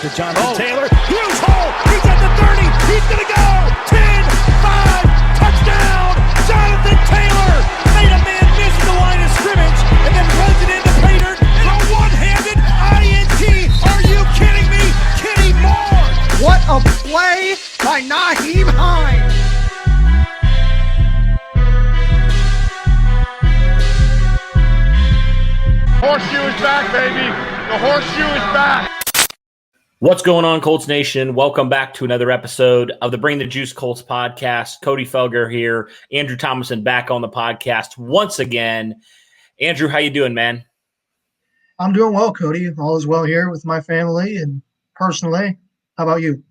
to Jonathan Taylor. Huge hole. He's at the 30. He's going to go. 10, 5, touchdown. Jonathan Taylor made a man miss the line of scrimmage and then runs it into Pater for a one-handed INT. Are you kidding me? Kenny Moore. What a play by Nyheim Hines. Horseshoe is back, baby. The horseshoe is back. What's going on, Colts Nation? Welcome back to another episode of the Bring the Juice Colts podcast. Cody Felger here. Andrew Thomison back on the podcast once again. Andrew, how you doing, man? I'm doing well, Cody. All is well here with my family and personally. How about you?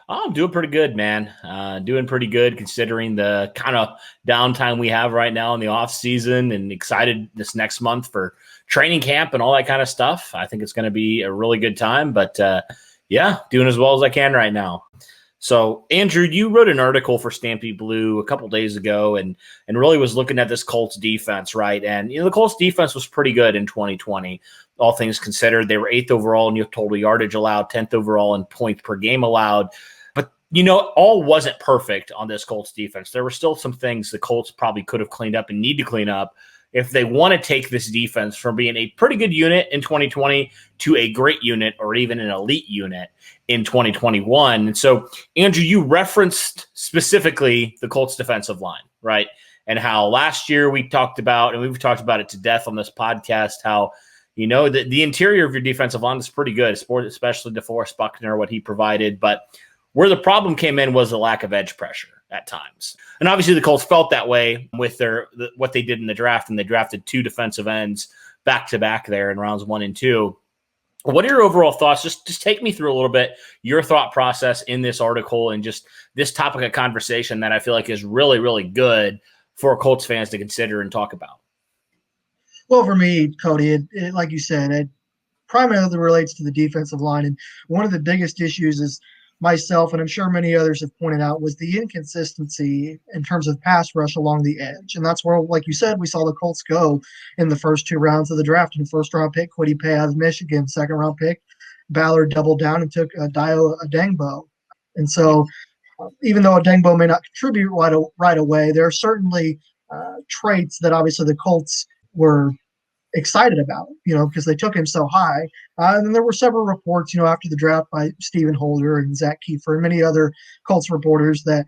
I'm doing pretty good, man. Doing pretty good considering the kind of downtime we have right now in the off season, and excited this next month for training camp and all that kind of stuff. I think it's going to be a really good time, but yeah, doing as well as I can right now. So, Andrew, you wrote an article for Stampede Blue a couple days ago and really was looking at this Colts defense, right? And, the Colts defense was pretty good in 2020, all things considered. They were 8th overall in total yardage allowed, 10th overall in points per game allowed. But, all wasn't perfect on this Colts defense. There were still some things the Colts probably could have cleaned up and need to clean up if they want to take this defense from being a pretty good unit in 2020 to a great unit or even an elite unit in 2021. And so, Andrew, you referenced specifically the Colts defensive line, right? And how last year we talked about, and we've talked about it to death on this podcast, how, the interior of your defensive line is pretty good, especially DeForest Buckner, what he provided. But where the problem came in was the lack of edge pressure at times. And obviously the Colts felt that way with what they did in the draft, and they drafted 2 defensive ends back-to-back there in rounds 1 and 2. What are your overall thoughts? Just take me through a little bit your thought process in this article and just this topic of conversation that I feel like is really, really good for Colts fans to consider and talk about. Well, for me, Cody, it like you said, it primarily relates to the defensive line. And one of the biggest issues is myself, and I'm sure many others have pointed out, was the inconsistency in terms of pass rush along the edge. And that's where, like you said, we saw the Colts go in the first 2 rounds of the draft. And first-round pick, Kwity Paye out of Michigan. Second-round pick, Ballard doubled down and took Dio Adengbo. And so even though Adengbo may not contribute right away, there are certainly traits that obviously the Colts were excited about, because they took him so high. And then there were several reports, after the draft by Stephen Holder and Zach Kiefer and many other Colts reporters that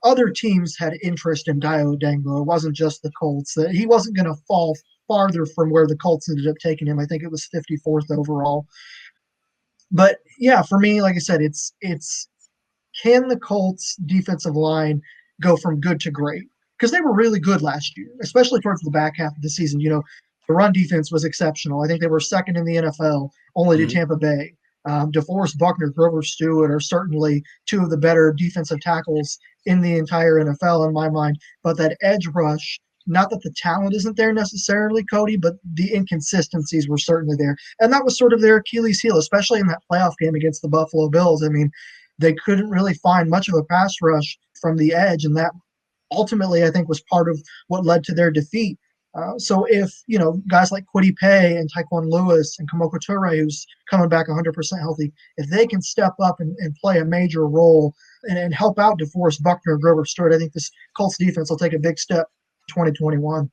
other teams had interest in Dio Adengbo. It wasn't just the Colts, that he wasn't going to fall farther from where the Colts ended up taking him. I think it was 54th overall. But yeah, for me, like I said, it's can the Colts defensive line go from good to great? Because they were really good last year, especially towards the back half of the season. The run defense was exceptional. I think they were second in the NFL, only to Tampa Bay. DeForest Buckner, Grover Stewart are certainly 2 of the better defensive tackles in the entire NFL in my mind. But that edge rush, not that the talent isn't there necessarily, Cody, but the inconsistencies were certainly there. And that was sort of their Achilles heel, especially in that playoff game against the Buffalo Bills. I mean, they couldn't really find much of a pass rush from the edge, and that ultimately I think was part of what led to their defeat. So if, guys like Kwity Paye and Tyquan Lewis and Kamoko Toure, who's coming back 100% healthy, if they can step up and play a major role and help out DeForest Buckner and Grover Stewart, I think this Colts defense will take a big step in 2021.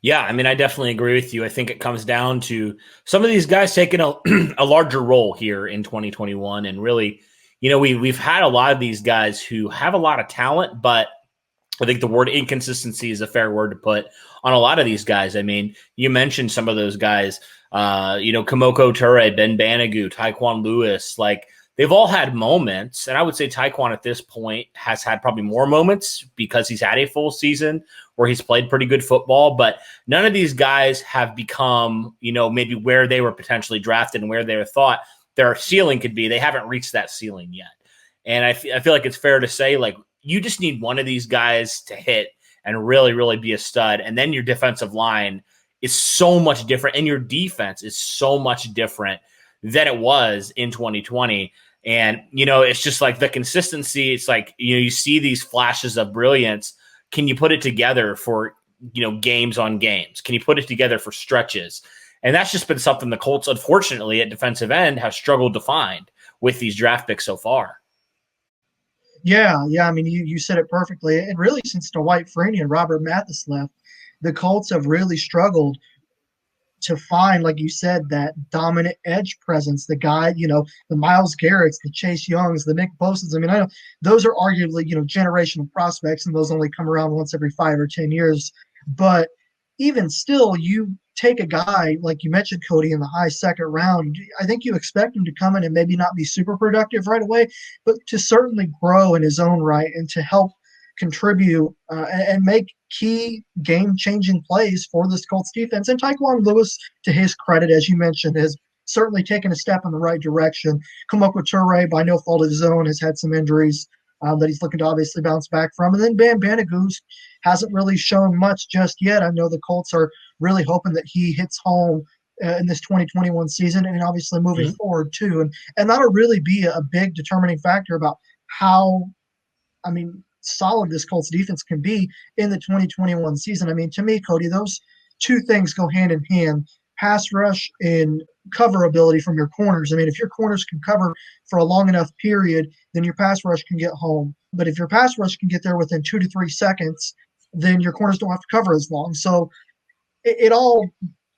Yeah, I mean, I definitely agree with you. I think it comes down to some of these guys taking a larger role here in 2021. And really, we've had a lot of these guys who have a lot of talent, but I think the word inconsistency is a fair word to put on a lot of these guys. I mean, you mentioned some of those guys, Kamoko Toure, Ben Banogu, Tyquan Lewis, like they've all had moments. And I would say Tyquan at this point has had probably more moments because he's had a full season where he's played pretty good football. But none of these guys have become, maybe where they were potentially drafted and where they were thought their ceiling could be. They haven't reached that ceiling yet. And I feel like it's fair to say, like, you just need one of these guys to hit and really, really be a stud. And then your defensive line is so much different, and your defense is so much different than it was in 2020. And, it's just like the consistency. It's like, you see these flashes of brilliance. Can you put it together for, games on games? Can you put it together for stretches? And that's just been something the Colts, unfortunately, at defensive end have struggled to find with these draft picks so far. Yeah. I mean, you said it perfectly. And really, since Dwight Freeney and Robert Mathis left, the Colts have really struggled to find, like you said, that dominant edge presence, the guy, the Myles Garretts, the Chase Youngs, the Nick Bosa's. I mean, I know those are arguably, generational prospects, and those only come around once every 5 or 10 years. But even still, you take a guy, like you mentioned, Cody, in the high second round, I think you expect him to come in and maybe not be super productive right away, but to certainly grow in his own right and to help contribute and make key game-changing plays for this Colts defense. And Tyquan Lewis, to his credit, as you mentioned, has certainly taken a step in the right direction. Kamoka Toure, by no fault of his own, has had some injuries that he's looking to obviously bounce back from. And then Bam Banagous hasn't really shown much just yet. I know the Colts are really hoping that he hits home in this 2021 season and obviously moving forward too. And that'll really be a big determining factor about how, solid this Colts defense can be in the 2021 season. I mean, to me, Cody, those two things go hand in hand: pass rush and cover ability from your corners. I mean, if your corners can cover for a long enough period, then your pass rush can get home. But if your pass rush can get there within 2 to 3 seconds, then your corners don't have to cover as long. So it all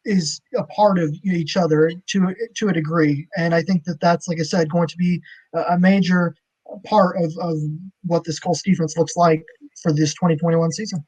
is a part of each other to a degree. And I think that's, like I said, going to be a major part of what this Colts defense looks like for this 2021 season.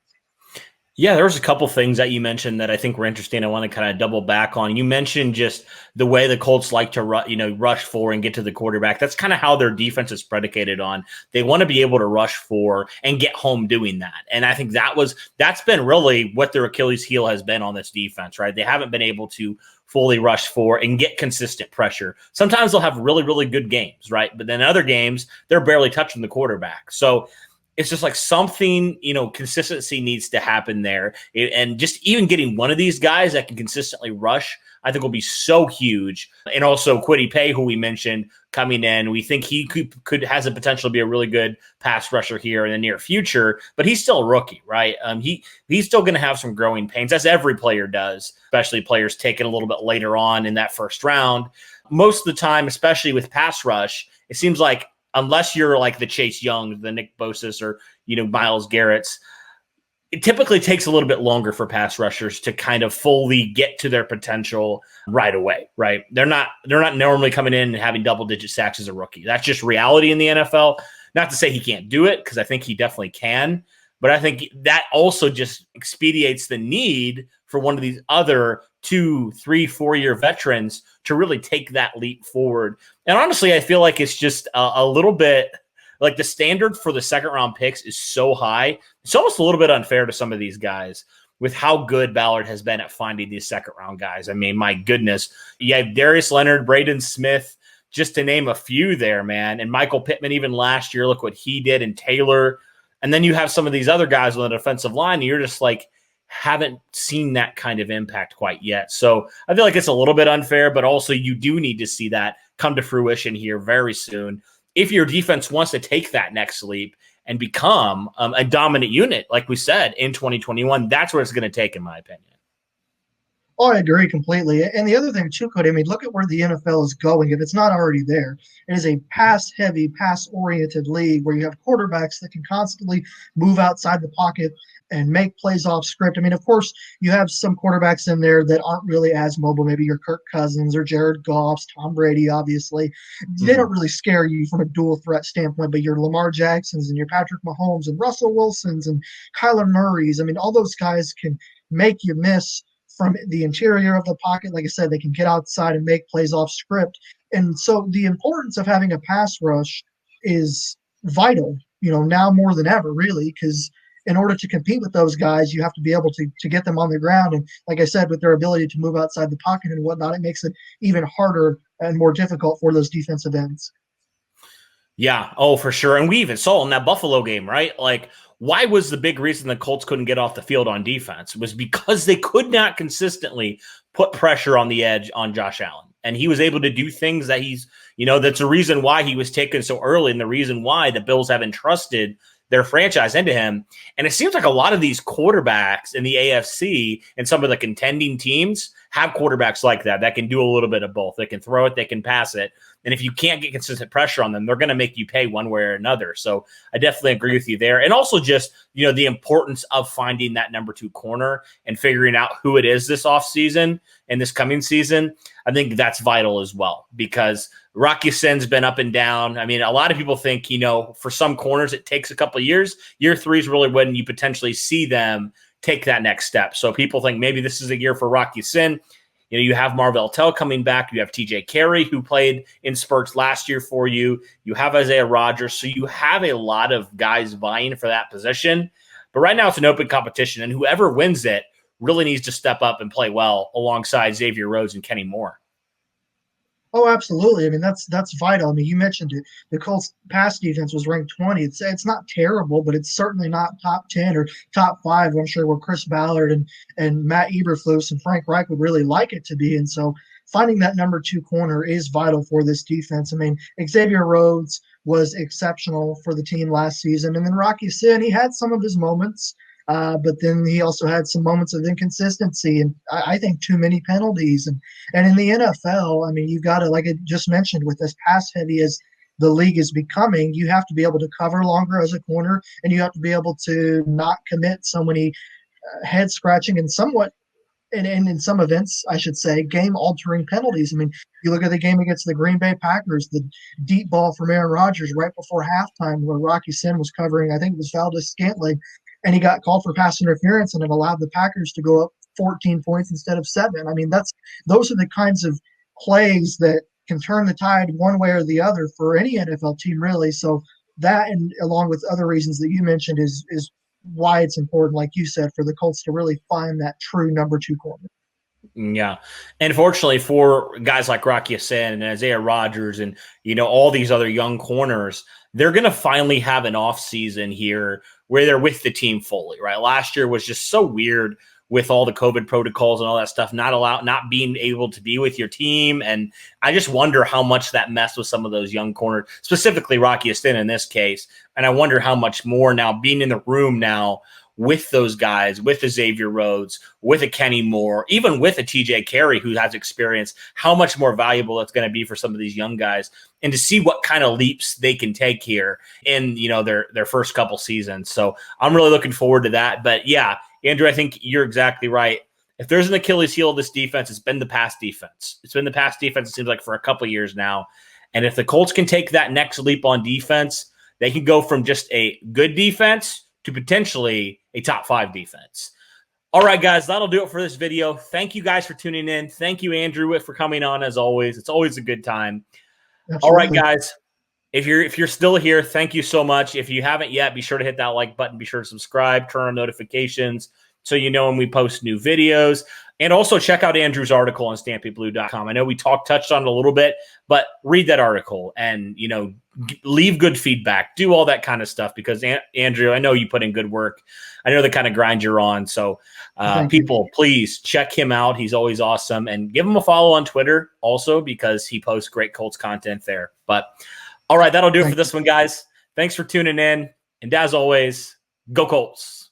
Yeah, there's a couple things that you mentioned that I think were interesting. I want to kind of double back on. You mentioned just the way the Colts like to rush for and get to the quarterback. That's kind of how their defense is predicated on. They want to be able to rush for and get home doing that. And I think that's been really what their Achilles heel has been on this defense, right? They haven't been able to fully rush for and get consistent pressure. Sometimes they'll have really, really good games, right? But then other games, they're barely touching the quarterback. So it's just like something, consistency needs to happen there. And just even getting one of these guys that can consistently rush, I think will be so huge. And also Kwity Paye, who we mentioned coming in, we think he could has the potential to be a really good pass rusher here in the near future, but he's still a rookie, right? He's still going to have some growing pains, as every player does, especially players taken a little bit later on in that first round. Most of the time, especially with pass rush, it seems like unless you're like the Chase Young, the Nick Bosa's, or Myles Garrett's, it typically takes a little bit longer for pass rushers to kind of fully get to their potential right away, right? They're not normally coming in and having double-digit sacks as a rookie. That's just reality in the NFL. Not to say he can't do it, because I think he definitely can, but I think that also just expedites the need for one of these other 2, 3, 4-year veterans to really take that leap forward. And honestly, I feel like it's just a little bit like the standard for the second round picks is so high. It's almost a little bit unfair to some of these guys with how good Ballard has been at finding these second round guys. I mean, my goodness. You have Darius Leonard, Braden Smith, just to name a few there, man. And Michael Pittman, even last year, look what he did, and Taylor. And then you have some of these other guys on the defensive line, and you're just like, haven't seen that kind of impact quite yet. So I feel like it's a little bit unfair, but also you do need to see that come to fruition here very soon if your defense wants to take that next leap and become a dominant unit, like we said, in 2021. That's what it's going to take, in my opinion. Oh, I agree completely. And the other thing too, Cody, look at where the NFL is going. If it's not already there, it is a pass-heavy, pass-oriented league where you have quarterbacks that can constantly move outside the pocket and make plays off script. Of course, you have some quarterbacks in there that aren't really as mobile. Maybe your Kirk Cousins or Jared Goffs, Tom Brady, obviously. They don't really scare you from a dual threat standpoint, but your Lamar Jacksons and your Patrick Mahomes and Russell Wilsons and Kyler Murrays, all those guys can make you miss from the interior of the pocket. Like I said, they can get outside and make plays off script. And so the importance of having a pass rush is vital, now more than ever, really, because in order to compete with those guys, you have to be able to get them on the ground. And like I said, with their ability to move outside the pocket and whatnot, it makes it even harder and more difficult for those defensive ends. Yeah. Oh, for sure. And we even saw in that Buffalo game, right? Like, why was the big reason the Colts couldn't get off the field on defense? It was because they could not consistently put pressure on the edge on Josh Allen. And he was able to do things that that's a reason why he was taken so early, and the reason why the Bills have entrusted their franchise into him. And it seems like a lot of these quarterbacks in the AFC and some of the contending teams have quarterbacks like that can do a little bit of both. They can throw it, they can pass it. And if you can't get consistent pressure on them, they're going to make you pay one way or another. So I definitely agree with you there. And also just, the importance of finding that number 2 corner and figuring out who it is this offseason and this coming season. I think that's vital as well, because Rocky Sin's been up and down. I mean, a lot of people think, for some corners, it takes a couple of years. Year 3 is really when you potentially see them take that next step. So people think maybe this is a year for Rocky Sin. You have Marvell Tell coming back. You have TJ Carey, who played in spurts last year for you. You have Isaiah Rodgers. So you have a lot of guys vying for that position. But right now it's an open competition, and whoever wins it really needs to step up and play well alongside Xavier Rhodes and Kenny Moore. Oh, absolutely. I mean, that's vital. I mean, you mentioned it. The Colts pass defense was ranked 20. It's not terrible, but it's certainly not top 10 or top 5. I'm sure where Chris Ballard and Matt Eberflus and Frank Reich would really like it to be. And so finding that number 2 corner is vital for this defense. I mean, Xavier Rhodes was exceptional for the team last season. And then Rocky Sin, he had some of his moments. But then he also had some moments of inconsistency and I think too many penalties. And in the NFL, I mean, you've got to, like I just mentioned, with as pass heavy as the league is becoming, you have to be able to cover longer as a corner, and you have to be able to not commit so many head scratching and somewhat, and in some events, I should say, game-altering penalties. I mean, you look at the game against the Green Bay Packers, the deep ball from Aaron Rodgers right before halftime where Rocky Sin was covering, I think it was Valdez-Scantling, and he got called for pass interference, and it allowed the Packers to go up 14 points instead of 7. I mean, those are the kinds of plays that can turn the tide one way or the other for any NFL team, really. So that, and along with other reasons that you mentioned, is why it's important, like you said, for the Colts to really find that true number 2 corner. Yeah. And fortunately for guys like Rocky Sin and Isaiah Rodgers and, all these other young corners, they're going to finally have an off season here where they're with the team fully, right? Last year was just so weird with all the COVID protocols and all that stuff, not being able to be with your team. And I just wonder how much that messed with some of those young corners, specifically Rocky Sin in this case. And I wonder how much more now being in the room now with those guys, with a Xavier Rhodes, with a Kenny Moore, even with a TJ Carey who has experience, how much more valuable it's going to be for some of these young guys, and to see what kind of leaps they can take here in their first couple seasons. So I'm really looking forward to that. But yeah, Andrew, I think you're exactly right. If there's an Achilles heel of this defense, it's been the pass defense. It's been the pass defense, it seems like, for a couple of years now. And if the Colts can take that next leap on defense, they can go from just a good defense to potentially a top 5 defense. All right, guys, that'll do it for this video. Thank you guys for tuning in. Thank you, Andrew, for coming on as always. It's always a good time. Absolutely. All right, guys, if you're still here, thank you so much. If you haven't yet, be sure to hit that like button. Be sure to subscribe, turn on notifications so you know when we post new videos. And also check out Andrew's article on StampyBlue.com. I know we touched on it a little bit, but read that article and, leave good feedback, do all that kind of stuff, because Andrew, I know you put in good work. I know the kind of grind you're on. So people, please check him out. He's always awesome, and give him a follow on Twitter also, because he posts great Colts content there. But all right, that'll do it for this one, guys. Thanks for tuning in. And as always, go Colts.